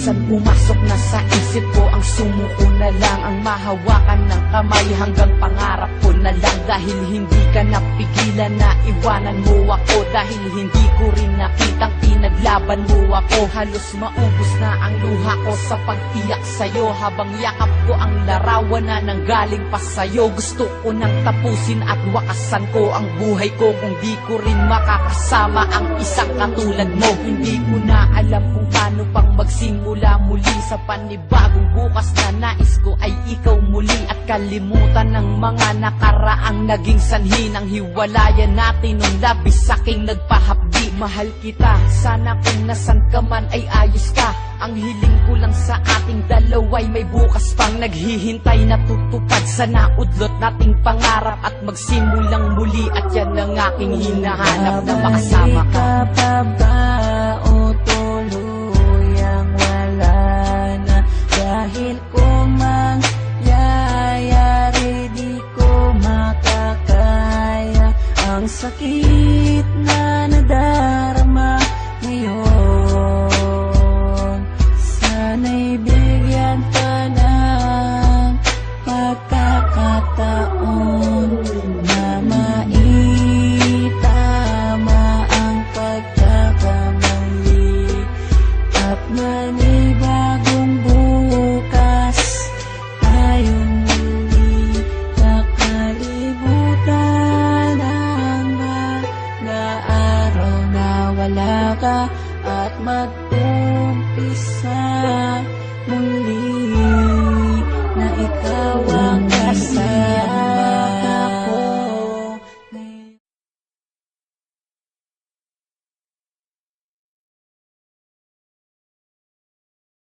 minsan pumasok na sa isip ko ang sumuko na lang, ang mahawakan ng kamay hanggang pangarap ko na lang. Dahil hindi ka napigilan na iwanan mo ako, dahil hindi ko rin nakitang pinaglaban mo ako. Halos maubos na ang luha ko sa pagtiyak sa'yo, habang yakap ko ang larawan na nanggaling pa sa'yo. Gusto ko nang tapusin at wakasan ko ang buhay ko kung di ko rin makakasama ang isang katulad mo. Hindi ko na alam kung paano pang magsimula muli sa panibagong bukas na nais ko ay ikaw muli, at kalimutan ng mga nakaraang naging sanhi ng hiwalayan natin nung labis saking nagpahapdi. Mahal kita, sana kung nasan ka man ay ayos ka. Ang hiling ko lang sa ating dalawa'y may bukas pang naghihintay na tutupad. Sana udlot nating pangarap at magsimulang muli, at yan ang aking hinahanap na makasama ka. Pa ba o tuluyang wala na? Dahil kung mangyayari di ko makakaya ang sakit na nadarama ngayon. Sana'y bigyan ka ng pagkakataon na maitama ang pagkakamali, at manibagong bukas tayong muli nakalimutan ang mga araw na wala ka, at mag-umpisa muli na ikaw ang kasama.